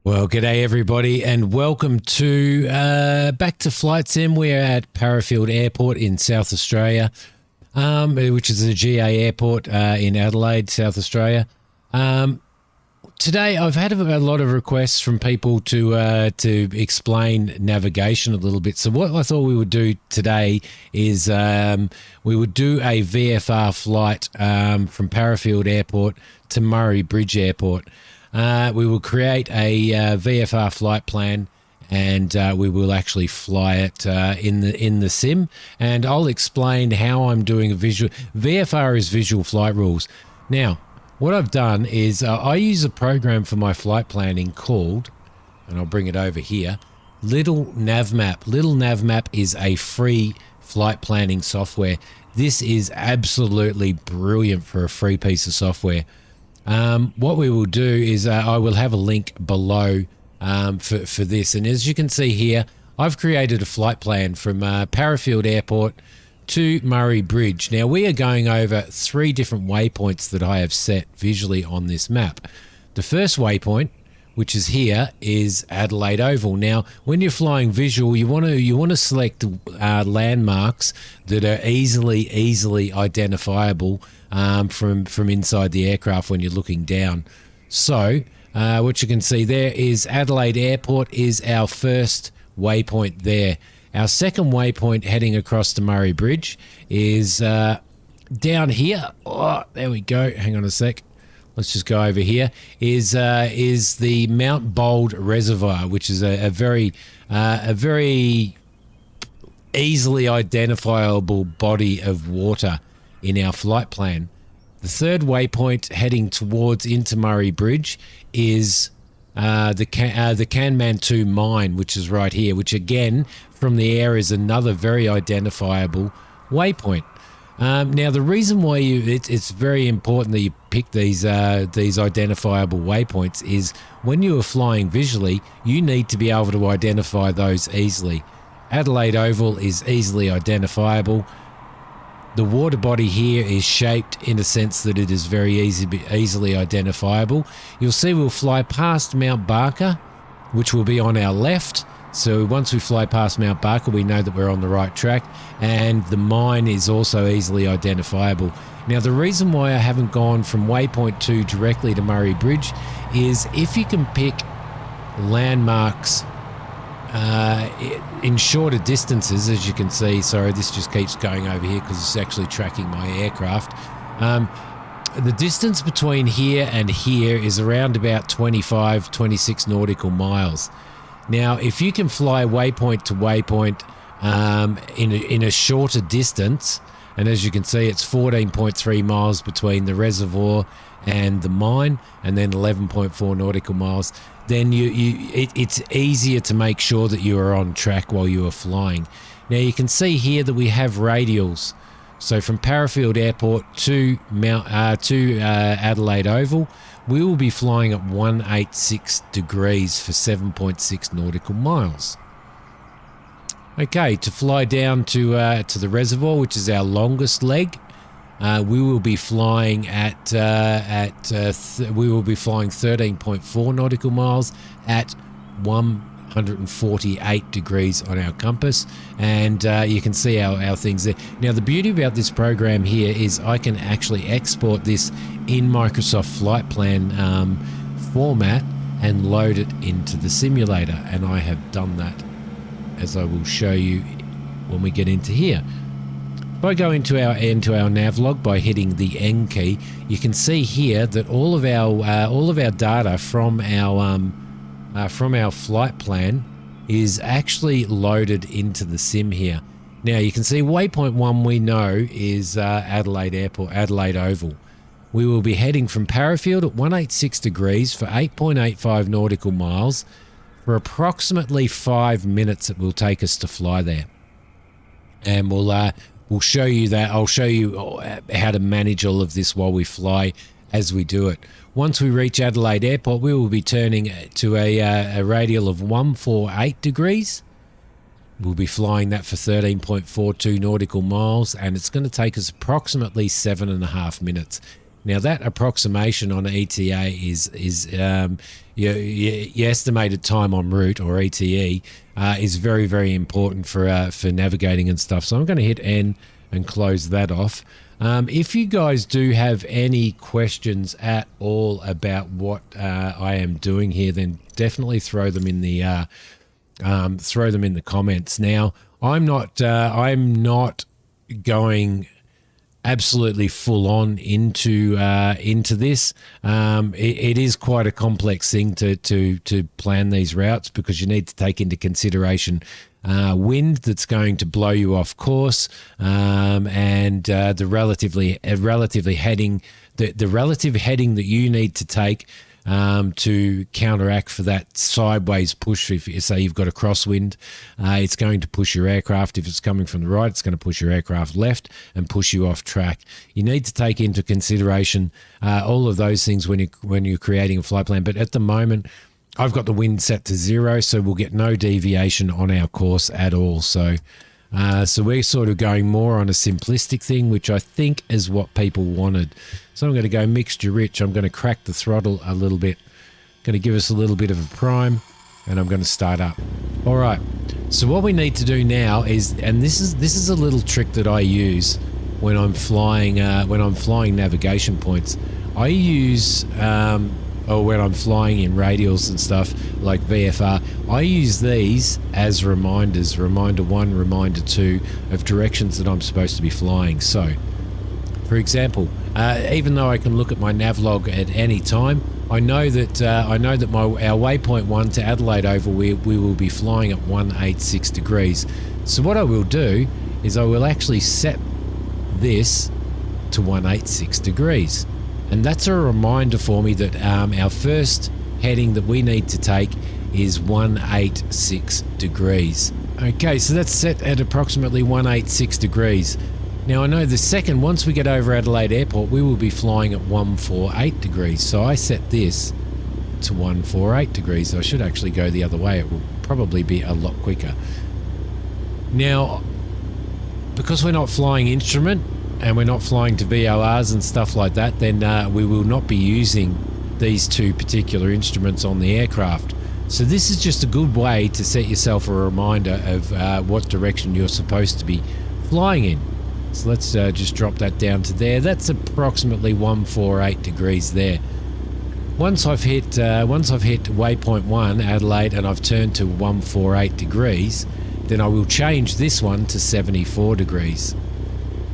Well, g'day everybody, and welcome to back to Flight Sim. We're at Parafield Airport in South Australia, which is a GA airport in Adelaide, South Australia. Today, I've had a lot of requests from people to explain navigation a little bit. So what I thought we would do today is we would do a VFR flight from Parafield Airport to Murray Bridge Airport. We will create a VFR flight plan, and we will actually fly it in the sim. And I'll explain how I'm doing a visual. VFR is visual flight rules. Now, what I've done is I use a program for my flight planning called, and I'll bring it over here, Little Navmap. Little Navmap is a free flight planning software. This is absolutely brilliant for a free piece of software. What we will do is I will have a link below for this. And as you can see here, I've created a flight plan from Parafield Airport to Murray Bridge. Now, we are going over 3 different waypoints that I have set visually on this map. The first waypoint, which is here, is Adelaide Oval. Now, when you're flying visual, you want to select landmarks that are easily identifiable from inside the aircraft when you're looking down. So, what you can see there is Adelaide Airport is our first waypoint there. Our second waypoint heading across to Murray Bridge is down here. Oh, there we go. Hang on a sec. Let's just go over here. Is the Mount Bold Reservoir, which is a very easily identifiable body of water in our flight plan. The third waypoint heading towards into Murray Bridge is the Kanmantoo mine, which is right here, which again from the air is another very identifiable waypoint. Now, the reason why it's very important that you pick these identifiable waypoints is when you are flying visually, you need to be able to identify those easily. Adelaide Oval is easily identifiable. The water body here is shaped in a sense that it is very easily identifiable. You'll see we'll fly past Mount Barker, which will be on our left. So once we fly past Mount Barker, we know that we're on the right track, and the mine is also easily identifiable. Now, the reason why I haven't gone from waypoint 2 directly to Murray Bridge is if you can pick landmarks in shorter distances, as you can see. Sorry, this just keeps going over here because it's actually tracking my aircraft. The distance between here and here is around about 26 nautical miles. Now, if you can fly waypoint to waypoint in a shorter distance, and as you can see, it's 14.3 miles between the reservoir and the mine, and then 11.4 nautical miles, then it's easier to make sure that you are on track while you are flying. Now, you can see here that we have radials. So from Parafield Airport to Adelaide Oval, we will be flying at 186 degrees for 7.6 nautical miles. Okay, to fly down to the reservoir, which is our longest leg, we will be flying at 13.4 nautical miles at 148 degrees on our compass, and you can see our things there. Now, the beauty about this program here is I can actually export this in Microsoft Flight Plan format and load it into the simulator, and I have done that, as I will show you when we get into here. If I go into our navlog by hitting the N key, you can see here that all of our data from our flight plan is actually loaded into the sim here. Now, you can see waypoint 1 we know is Adelaide Airport, Adelaide Oval. We will be heading from Parafield at 186 degrees for 8.85 nautical miles for approximately 5 minutes. It will take us to fly there, and we'll show you that. I'll show you how to manage all of this while we fly as we do it. Once we reach Adelaide Airport, we will be turning to a radial of 148 degrees. We'll be flying that for 13.42 nautical miles, and it's going to take us approximately 7.5 minutes. Now that approximation on ETA is your estimated time en route, or ETE, is very, very important for navigating and stuff. So I'm going to hit N and close that off. If you guys do have any questions at all about what I am doing here, then definitely throw them in the comments. Now, I'm not going absolutely full on into this. It is quite a complex thing to plan these routes, because you need to take into consideration wind that's going to blow you off course, and the relative heading that you need to take to counteract for that sideways push. If you say you've got a crosswind, it's going to push your aircraft. If it's coming from the right, it's going to push your aircraft left and push you off track. You need to take into consideration all of those things when you're creating a flight plan. But at the moment, I've got the wind set to 0, so we'll get no deviation on our course at all. So we're sort of going more on a simplistic thing, which I think is what people wanted. So I'm going to go mixture rich. I'm going to crack the throttle a little bit. Going to give us a little bit of a prime, and I'm going to start up. All right. So what we need to do now is, and this is a little trick that I use when I'm flying navigation points. I use or when I'm flying in radials and stuff like VFR, I use these as reminders, reminder 1, reminder 2, of directions that I'm supposed to be flying. So, for example, even though I can look at my navlog at any time, I know that our waypoint 1 to Adelaide Oval, we will be flying at 186 degrees. So what I will do is I will actually set this to 186 degrees. And that's a reminder for me that our first heading that we need to take is 186 degrees. Okay, so that's set at approximately 186 degrees. Now I know the second, once we get over Adelaide Airport, we will be flying at 148 degrees. So I set this to 148 degrees. I should actually go the other way. It will probably be a lot quicker. Now, because we're not flying instrument, and we're not flying to VORs and stuff like that, then we will not be using these two particular instruments on the aircraft. So this is just a good way to set yourself a reminder of what direction you're supposed to be flying in. So let's just drop that down to there. That's approximately 148 degrees there. Once I've hit waypoint 1, Adelaide, and I've turned to 148 degrees, then I will change this one to 74 degrees.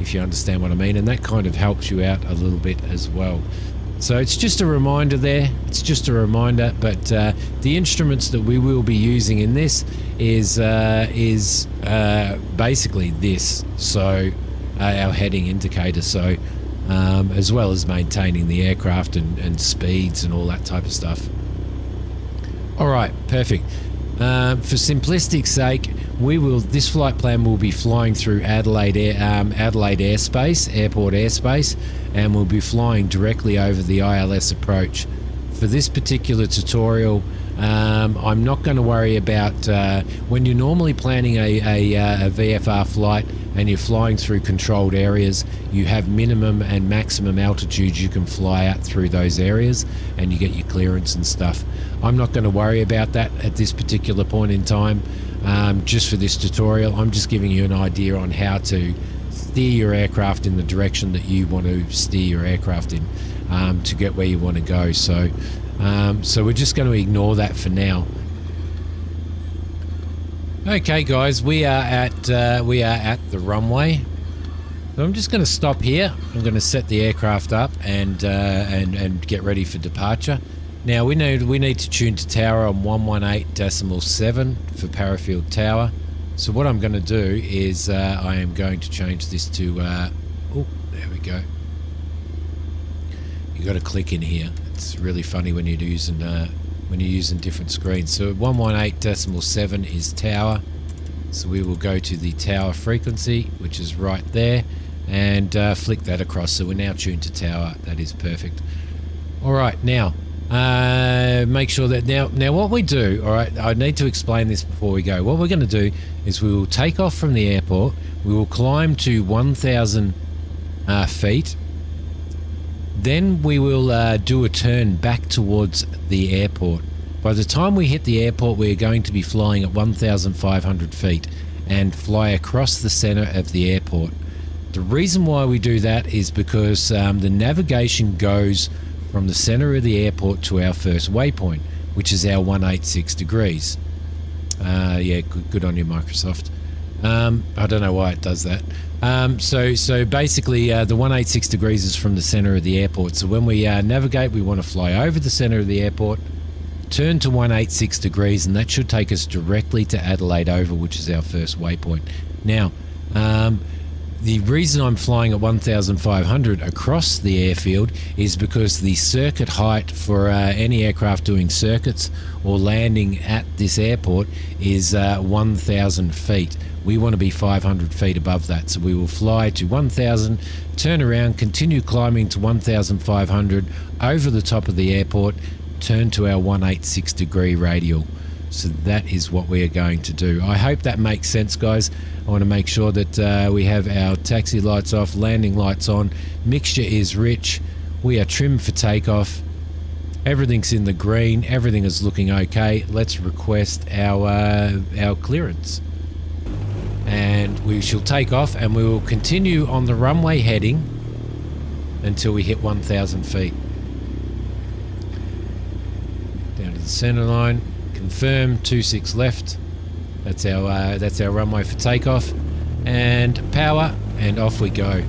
If you understand what I mean, and that kind of helps you out a little bit as well. So it's just a reminder there. It's just a reminder, but the instruments that we will be using in this is basically this. So our heading indicator. So as well as maintaining the aircraft and speeds and all that type of stuff. All right, perfect. For simplistics' sake, this flight plan will be flying through Adelaide airspace, airport airspace, and we'll be flying directly over the ILS approach. For this particular tutorial, I'm not going to worry about when you're normally planning a VFR flight and you're flying through controlled areas, you have minimum and maximum altitudes you can fly out through those areas, and you get your clearance and stuff. I'm not going to worry about that at this particular point in time. Just for this tutorial, I'm just giving you an idea on how to steer your aircraft in the direction that you want to steer your aircraft in to get where you want to go. So we're just going to ignore that for now. Okay, guys, we are at the runway. So I'm just going to stop here. I'm going to set the aircraft up and get ready for departure. Now we need to tune to tower on 118.7 for Parafield Tower. So what I'm going to do is I am going to change this to oh, there we go. You got to click in here. It's really funny when you're using different screens. So 118.7 is tower. So we will go to the tower frequency, which is right there, and flick that across. So we're now tuned to tower. That is perfect. All right, now make sure that now what we do, all right, I need to explain this before we go. What we're going to do is we will take off from the airport. We will climb to 1,000 feet. Then we will do a turn back towards the airport. By the time we hit the airport, we're going to be flying at 1,500 feet and fly across the center of the airport. The reason why we do that is because the navigation goes from the center of the airport to our first waypoint, which is our 186 degrees. Yeah, good on you, Microsoft. I don't know why it does that. So basically, the 186 degrees is from the center of the airport. So when we navigate, we want to fly over the center of the airport, turn to 186 degrees, and that should take us directly to Adelaide Oval, which is our first waypoint. Now, the reason I'm flying at 1,500 across the airfield is because the circuit height for any aircraft doing circuits or landing at this airport is 1,000 feet. We want to be 500 feet above that, so we will fly to 1,000, turn around, continue climbing to 1,500 over the top of the airport, turn to our 186 degree radial. So that is what we are going to do. I hope that makes sense, guys. I want to make sure that we have our taxi lights off, landing lights on, mixture is rich, we are trimmed for takeoff, everything's in the green, everything is looking okay. Let's request our clearance. And we shall take off, and we will continue on the runway heading until we hit 1,000 feet. Down to the center line. Confirm 26 left. That's our runway for takeoff, and power, and off we go.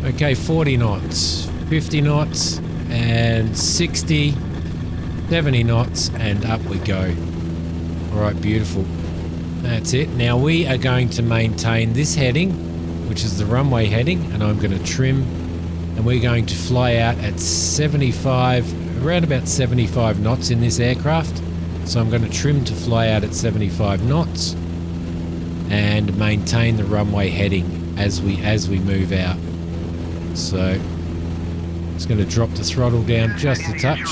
Okay, 40 knots, 50 knots, and 60, 70 knots, and up we go. All right, beautiful. That's it. Now we are going to maintain this heading, which is the runway heading, and I'm going to trim, and we're going to fly out at 75, around about 75 knots in this aircraft. So I'm going to trim to fly out at 75 knots and maintain the runway heading as we move out. So it's going to drop the throttle down just a touch.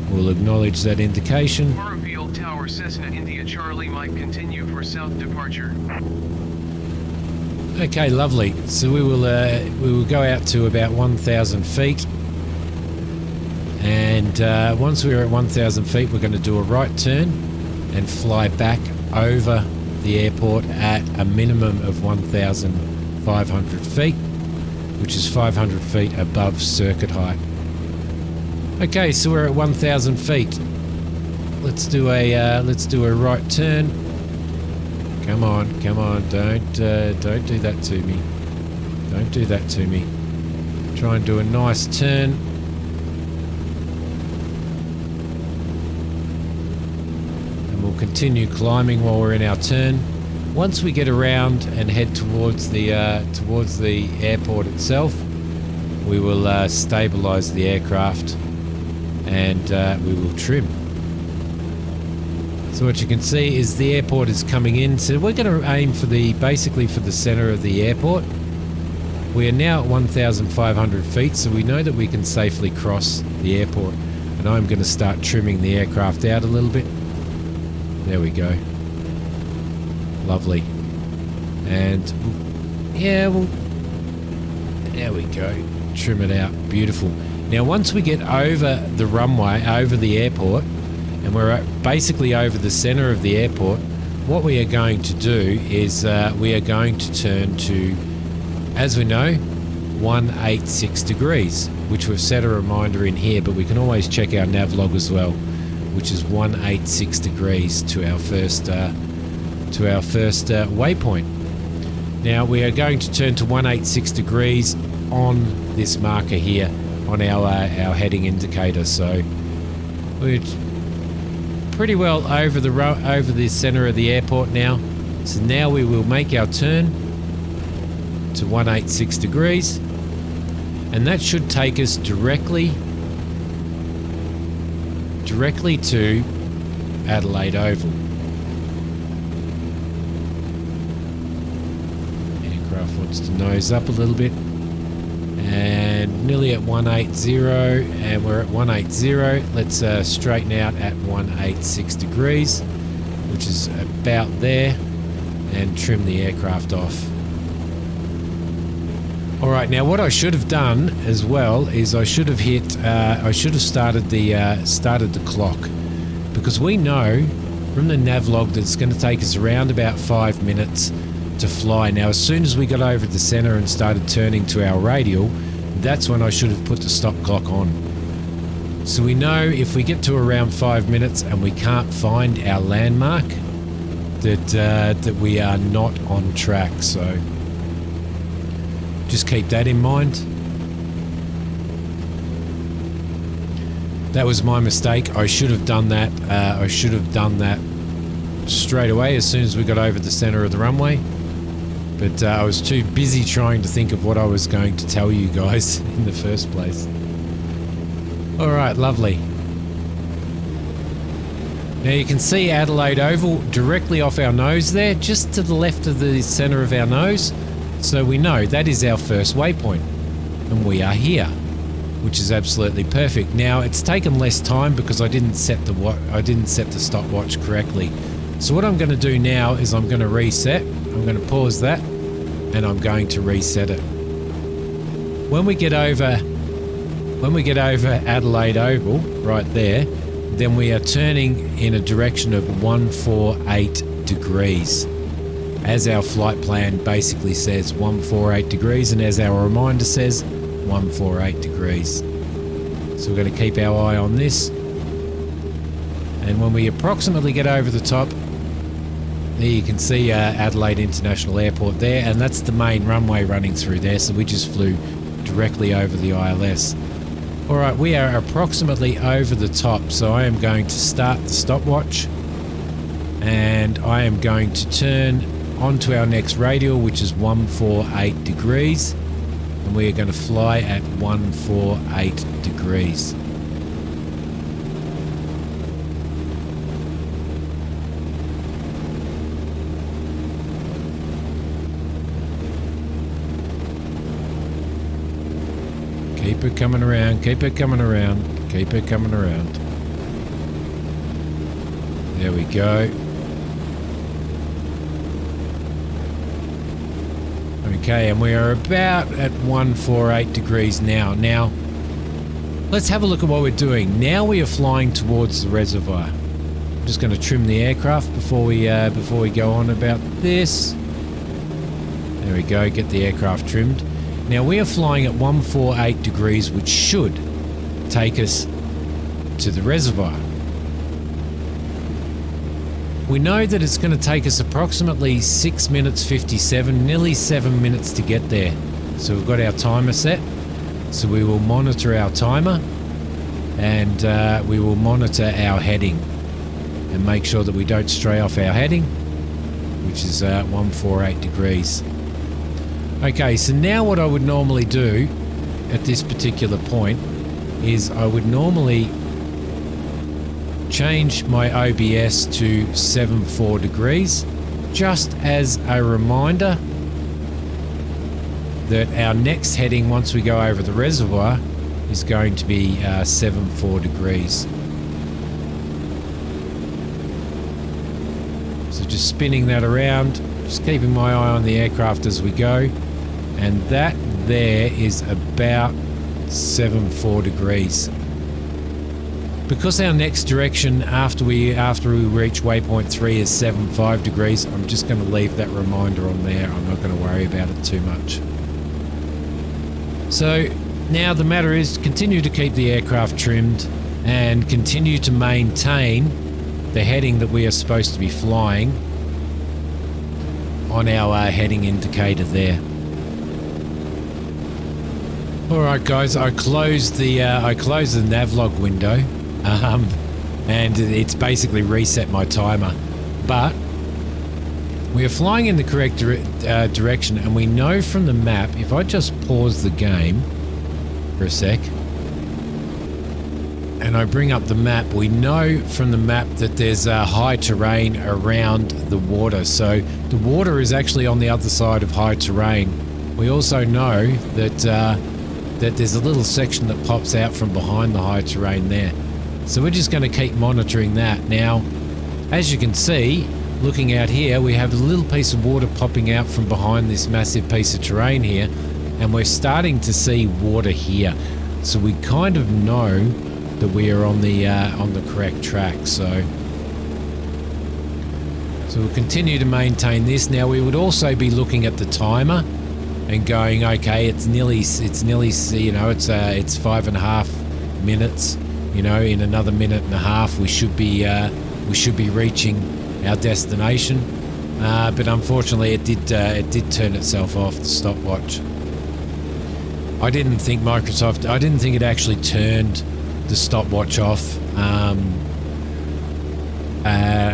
We'll acknowledge that indication. Tower Cessna India Charlie might continue for south departure. Okay, lovely. So we will go out to about 1,000 feet, and once we're at 1,000 feet, we're going to do a right turn and fly back over the airport at a minimum of 1,500 feet, which is 500 feet above circuit height. Okay, so we're at 1,000 feet. Let's do a right turn. Come on, don't do that to me. Don't do that to me. Try and do a nice turn. And we'll continue climbing while we're in our turn. Once we get around and head towards the airport itself, we will stabilize the aircraft, and we will trim. So what you can see is the airport is coming in. So we're going to aim for basically for the center of the airport. We are now at 1,500 feet, so we know that we can safely cross the airport. And I'm going to start trimming the aircraft out a little bit. There we go. Lovely. And yeah, there we go. Trim it out. Beautiful. Now once we get over the runway, over the airport, and we're basically over the center of the airport, what we are going to do is we are going to turn to, as we know, 186 degrees, which we've set a reminder in here, but we can always check our nav log as well, which is 186 degrees to our first waypoint. Now we are going to turn to 186 degrees on this marker here on our heading indicator. So we're pretty well over the center of the airport now. So now we will make our turn to 186 degrees, and that should take us directly to Adelaide Oval. Aircraft wants to nose up a little bit, and nearly at 180, and we're at 180. Let's straighten out at 186 degrees, which is about there, and trim the aircraft off. All right, now what I should have done as well is I should have started the clock, because we know from the nav log that it's going to take us around about 5 minutes to fly. Now, as soon as we got over the center and started turning to our radial, that's when I should have put the stop clock on. So we know if we get to around 5 minutes and we can't find our landmark, that we are not on track. So just keep that in mind. That was my mistake. I should have done that. I should have done that straight away as soon as we got over the center of the runway. But I was too busy trying to think of what I was going to tell you guys in the first place. All right, lovely. Now you can see Adelaide Oval directly off our nose there, just to the left of the center of our nose. So we know that is our first waypoint, and we are here, which is absolutely perfect. Now it's taken less time because I didn't set the stopwatch correctly. So what I'm going to do now is I'm going to reset. I'm going to pause that, and I'm going to reset it. When we get over Adelaide Oval right there, then we are turning in a direction of 148 degrees. As our flight plan basically says, 148 degrees, and as our reminder says, 148 degrees. So we're going to keep our eye on this. And when we approximately get over the top, there you can see Adelaide International Airport there, and that's the main runway running through there, so we just flew directly over the ILS. Alright, we are approximately over the top, so I am going to start the stopwatch, and I am going to turn onto our next radial, which is 148 degrees, and we are going to fly at 148 degrees. Keep it coming around, keep it coming around, keep it coming around. There we go. Okay, and we are about at 148 degrees now. Now, let's have a look at what we're doing. Now we are flying towards the reservoir. I'm just going to trim the aircraft before we go on about this. There we go, get the aircraft trimmed. Now we are flying at 148 degrees, which should take us to the reservoir. We know that it's going to take us approximately 6 minutes 57, nearly 7 minutes to get there. So we've got our timer set. So we will monitor our timer, and we will monitor our heading and make sure that we don't stray off our heading, which is 148 degrees. Okay, so now what I would normally do at this particular point is I would normally change my OBS to 74 degrees, just as a reminder that our next heading once we go over the reservoir is going to be 74 degrees. So just spinning that around, just keeping my eye on the aircraft as we go. And that there is about 74 degrees. Because our next direction after we reach waypoint 3 is 75 degrees, I'm just going to leave that reminder on there. I'm not going to worry about it too much. So now the matter is continue to keep the aircraft trimmed and continue to maintain the heading that we are supposed to be flying on our heading indicator there. Alright guys, I closed the navlog window, and it's basically reset my timer. But we are flying in the correct direction, and we know from the map, if I just pause the game for a sec, and I bring up the map, we know from the map that there's high terrain around the water. So the water is actually on the other side of high terrain. We also know that that there's a little section that pops out from behind the high terrain there. So we're just going to keep monitoring that. Now, as you can see, looking out here, we have a little piece of water popping out from behind this massive piece of terrain here, and we're starting to see water here. So we kind of know that we are on the correct track. So we'll continue to maintain this. Now we would also be looking at the timer and going, okay, it's nearly, you know, it's 5.5 minutes. You know, in another minute and a half, we should be reaching our destination. But unfortunately, it did turn itself off, the stopwatch. I didn't think it actually turned the stopwatch off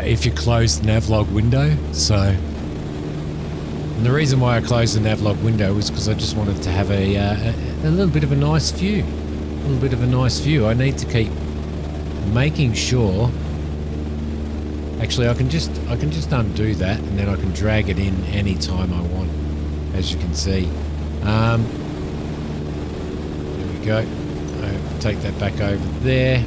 if you close the navlog window. So, and the reason why I closed the navlog window was because I just wanted to have a little bit of a nice view. A little bit of a nice view. I need to keep making sure. Actually, I can just undo that, and then I can drag it in any time I want, as you can see. There we go. I'll take that back over there.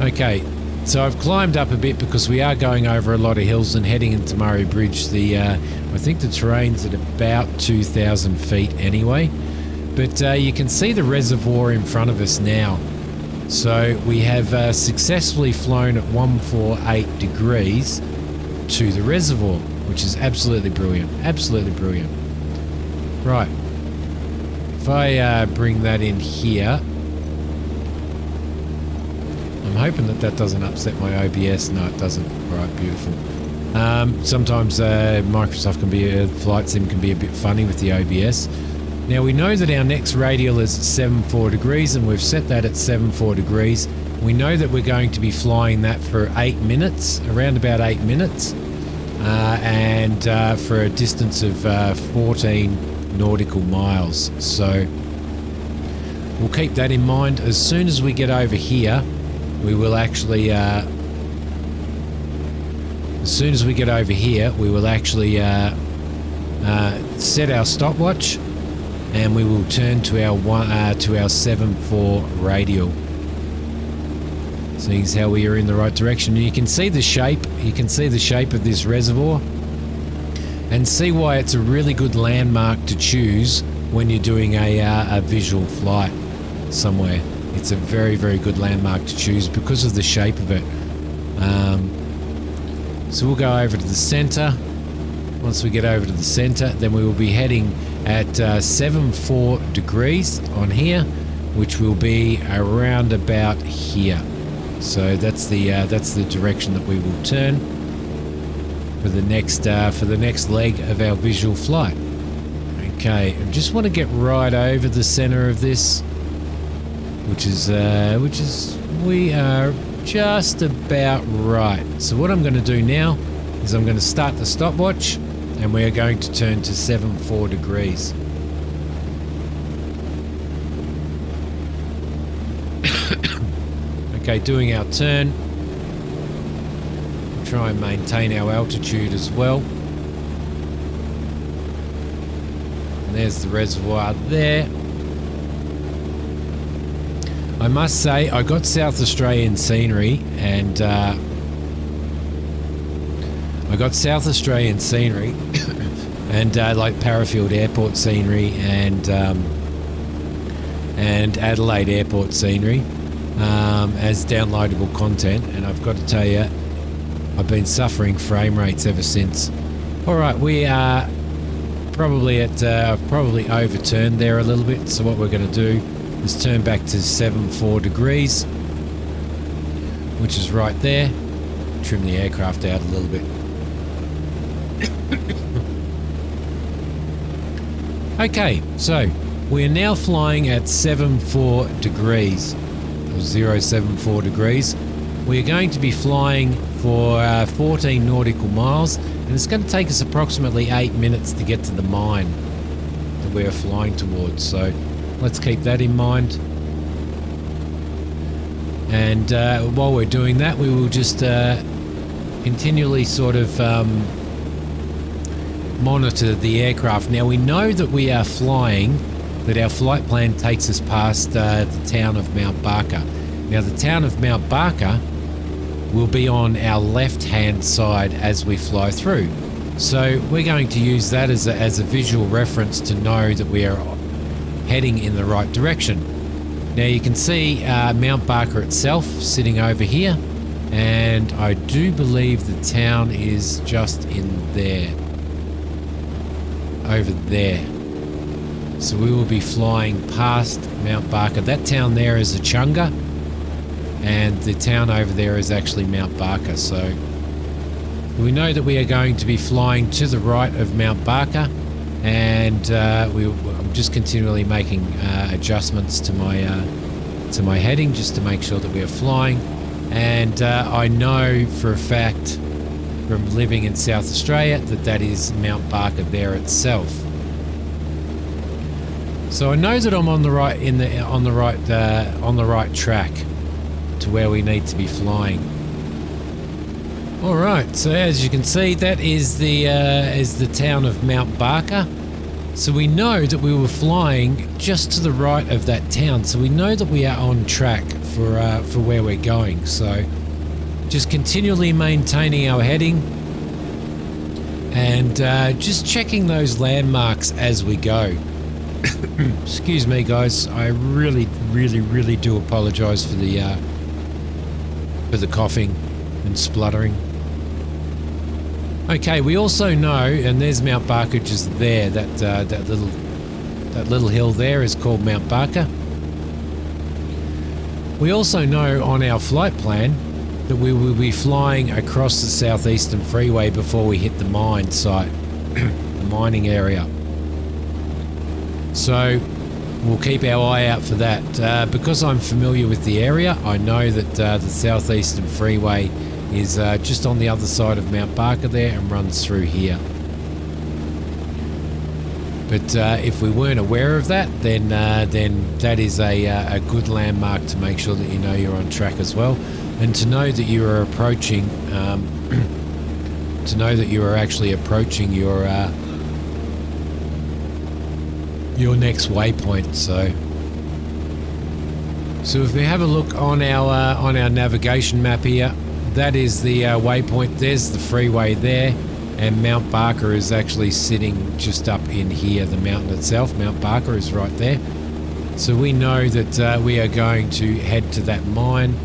Okay, so I've climbed up a bit because we are going over a lot of hills and heading into Murray Bridge. I think the terrain's at about 2,000 feet anyway. But you can see the reservoir in front of us now. So we have successfully flown at 148 degrees to the reservoir, which is absolutely brilliant. Absolutely brilliant. Right. If I bring that in here, I'm hoping that doesn't upset my OBS. No, it doesn't. Right, beautiful. Sometimes Microsoft Flight Sim can be a bit funny with the OBS. Now we know that our next radial is 74 degrees, and we've set that at 74 degrees. We know that we're going to be flying that for 8 minutes, around about 8 minutes, and for a distance of 14 nautical miles. So we'll keep that in mind. As soon as we get over here, we will actually set our stopwatch, and we will turn to our 7.4 radial. Seeing as how we are in the right direction, and you can see the shape. You can see the shape of this reservoir, and see why it's a really good landmark to choose when you're doing a visual flight somewhere. It's a very, very good landmark to choose because of the shape of it. So we'll go over to the center. Once we get over to the center, then we will be heading at 74 degrees on here, which will be around about here. So that's the direction that we will turn for the next leg of our visual flight. Okay, I just want to get right over the center of this, which is we are just about right. So what I'm going to do now is I'm going to start the stopwatch, and we are going to turn to 74 degrees. Okay, doing our turn. Try and maintain our altitude as well. And there's the reservoir there. I must say, I got South Australian scenery, and like Parafield Airport scenery and Adelaide Airport scenery as downloadable content, and I've got to tell you, I've been suffering frame rates ever since. All right, we are probably at I've probably overturned there a little bit, so what we're going to do is turn back to 74 degrees, which is right there. Trim the aircraft out a little bit. Okay, so we are now flying at 74 degrees, or 074 degrees. We are going to be flying for 14 nautical miles, and it's going to take us approximately 8 minutes to get to the mine that we are flying towards. So let's keep that in mind. And while we're doing that, we will just continually sort of monitor the aircraft. Now we know that we are flying, that our flight plan takes us past the town of Mount Barker. Now the town of Mount Barker will be on our left-hand side as we fly through. So we're going to use that as a visual reference to know that we are heading in the right direction. Now you can see Mount Barker itself sitting over here, and I do believe the town is just in there, over there. So we will be flying past Mount Barker. That town there is Achunga, and the town over there is actually Mount Barker. So we know that we are going to be flying to the right of Mount Barker, and I'm just continually making adjustments to my heading just to make sure that we are flying. And I know for a fact from living in South Australia that is Mount Barker there itself. So I know that I'm on the right on the right track to where we need to be flying. All right, so as you can see, that is the town of Mount Barker. So we know that we were flying just to the right of that town. So we know that we are on track for where we're going. So just continually maintaining our heading and just checking those landmarks as we go. Excuse me, guys. I really do apologize for the coughing and spluttering. Okay, we also know, and there's Mount Barker just there. That little hill there is called Mount Barker. We also know on our flight plan that we will be flying across the southeastern freeway before we hit the mine site, the mining area. So we'll keep our eye out for that. Because I'm familiar with the area, I know that the southeastern freeway is just on the other side of Mount Barker there and runs through here. But if we weren't aware of that, then that is a good landmark to make sure that you know you're on track as well, and to know that you are approaching, to know that you are actually approaching your next waypoint. So if we have a look on our navigation map here, that is the waypoint. There's the freeway there, and Mount Barker is actually sitting just up in here. The mountain itself, Mount Barker, is right there. So we know that we are going to head to that mine.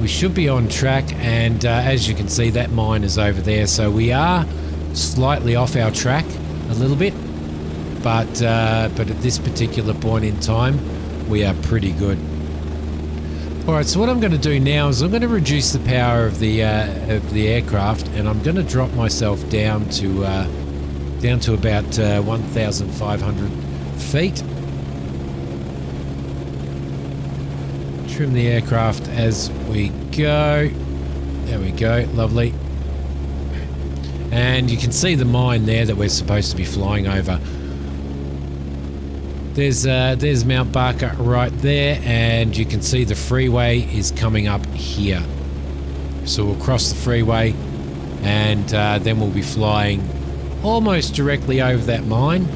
We should be on track, and as you can see, that mine is over there. So we are slightly off our track a little bit, but at this particular point in time, we are pretty good. Alright, so what I'm going to do now is I'm going to reduce the power of the aircraft, and I'm going to drop myself down to about 1,500 feet. Trim the aircraft as we go. There we go, lovely. And you can see the mine there that we're supposed to be flying over. There's Mount Barker right there, and you can see the freeway is coming up here. So we'll cross the freeway, and then we'll be flying almost directly over that mine.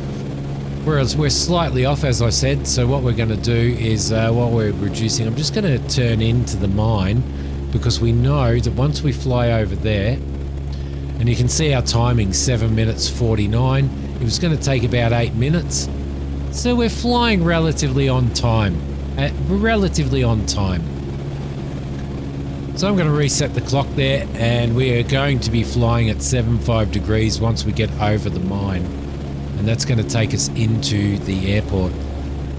Whereas we're slightly off, as I said. So what we're going to do is, while we're reducing, I'm just going to turn into the mine, because we know that once we fly over there, and you can see our timing, 7 minutes 49. It was going to take about 8 minutes. So we're flying relatively on time. So I'm going to reset the clock there, and we are going to be flying at 75 degrees once we get over the mine. And that's going to take us into the airport.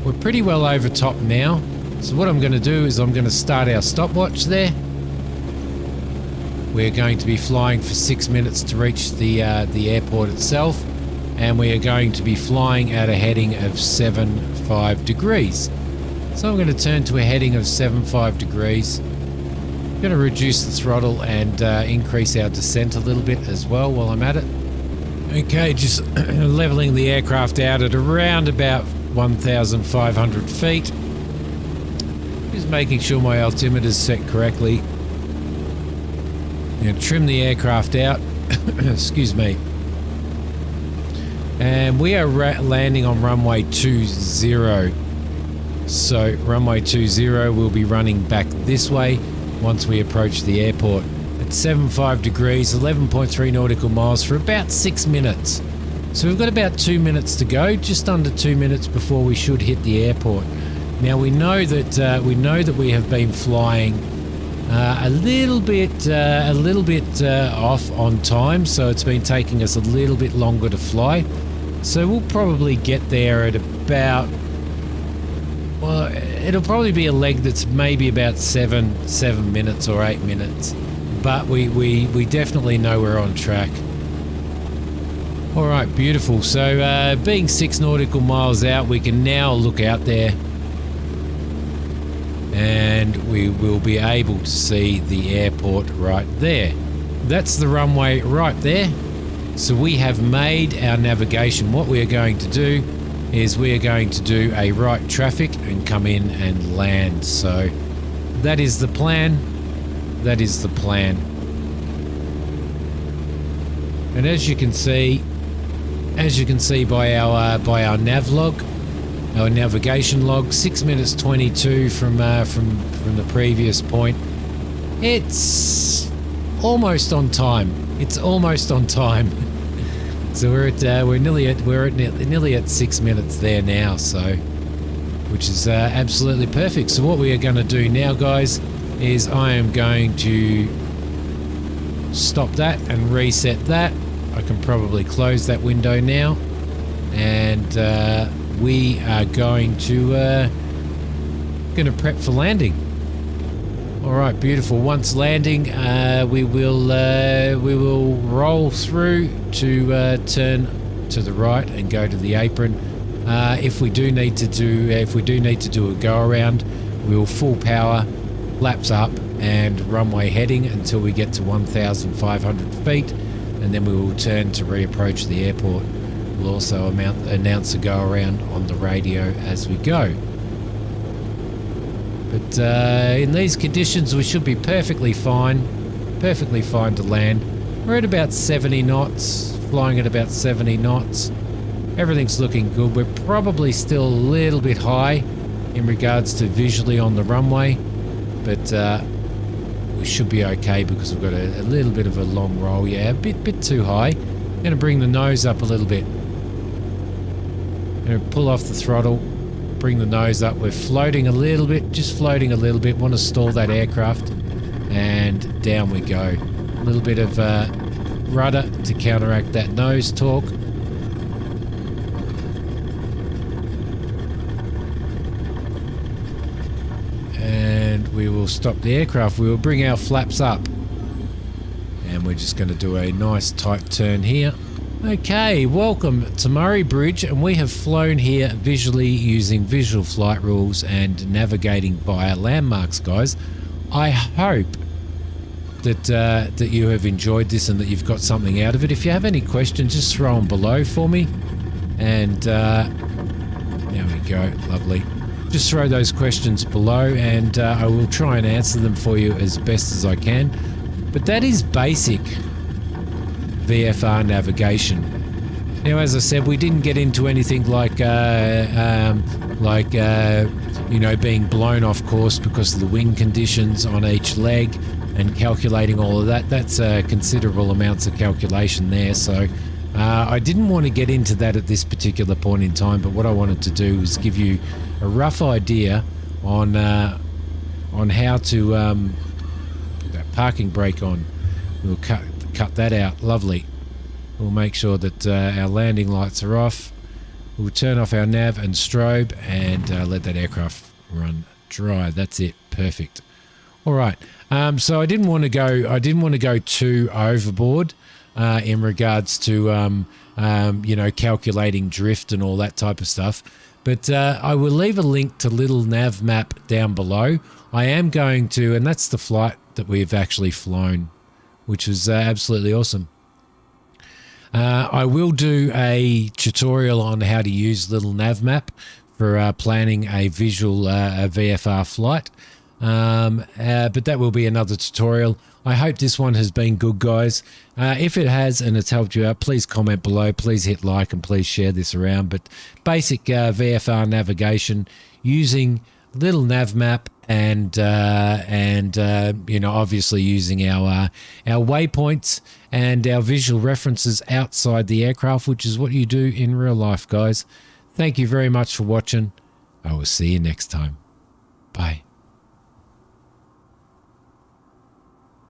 We're pretty well over top now. So what I'm going to do is I'm going to start our stopwatch there. We're going to be flying for 6 minutes to reach the airport itself. And we are going to be flying at a heading of 75 degrees. So I'm going to turn to a heading of 75 degrees. I'm going to reduce the throttle and increase our descent a little bit as well while I'm at it. Okay, just leveling the aircraft out at around about 1,500 feet. Just making sure my altimeter is set correctly. I'm going to trim the aircraft out. Excuse me. And we are landing on runway 20. So runway 20 will be running back this way once we approach the airport. At 75 degrees, 11.3 nautical miles for about 6 minutes. So we've got about 2 minutes to go, just under 2 minutes before we should hit the airport. Now we know that we have been flying a little bit off on time, so it's been taking us a little bit longer to fly. So we'll probably get there at about, well, it'll probably be a leg that's maybe about 7 minutes or 8 minutes, but we definitely know we're on track. All right, beautiful. So being 6 nautical miles out, we can now look out there and we will be able to see the airport right there. That's the runway right there. So we have made our navigation. What we are going to do is we are going to do a right traffic and come in and land. So that is the plan. That is the plan. And as you can see by our nav log, our navigation log, 6 minutes 22 from the previous point. It's almost on time. It's almost on time. So we're nearly at 6 minutes there now. So, which is absolutely perfect. So what we are going to do now, guys, is I am going to stop that and reset that. I can probably close that window now, and we are going to prep for landing. All right, beautiful. Once landing, we will roll through to turn to the right and go to the apron. If we do need to do a go around, we will full power, flaps up, and runway heading until we get to 1,500 feet, and then we will turn to reapproach the airport. We'll also announce a go around on the radio as we go. But in these conditions, we should be perfectly fine to land. We're at about 70 knots, flying at about 70 knots. Everything's looking good. We're probably still a little bit high in regards to visually on the runway, but we should be okay because we've got a little bit of a long roll. Yeah, a bit too high. I'm gonna bring the nose up a little bit. I'm gonna pull off the throttle, bring the nose up. We're floating a little bit, just floating a little bit. Want to stall that aircraft, and down we go. A little bit of rudder to counteract that nose torque. And we will stop the aircraft. We will bring our flaps up, and we're just going to do a nice tight turn here. Okay, welcome to Murray Bridge, and we have flown here visually using visual flight rules and navigating via landmarks, guys. I hope that you have enjoyed this and that you've got something out of it. If you have any questions, just throw them below for me. And there we go, lovely. Just throw those questions below, and I will try and answer them for you as best as I can. But that is basic VFR navigation. Now, as I said, we didn't get into anything like being blown off course because of the wind conditions on each leg and calculating all of that. That's considerable amounts of calculation there. So I didn't want to get into that at this particular point in time. But what I wanted to do was give you a rough idea on how to put that parking brake on. We'll cut that out. Lovely. We'll make sure that our landing lights are off. We'll turn off our nav and strobe and let that aircraft run dry. That's it. Perfect. All right. So I didn't want to go too overboard in regards to calculating drift and all that type of stuff. But I will leave a link to Little Navmap down below. I am going to, and that's the flight that we've actually flown, which was absolutely awesome. I will do a tutorial on how to use Little Navmap for planning a visual VFR flight, but that will be another tutorial. I hope this one has been good, guys. If it has and it's helped you out, please comment below. Please hit like and please share this around. But basic VFR navigation using Little Navmap and you know, obviously using our waypoints and our visual references outside the aircraft, which is what you do in real life, guys. Thank you very much for watching. I will see you next time. Bye.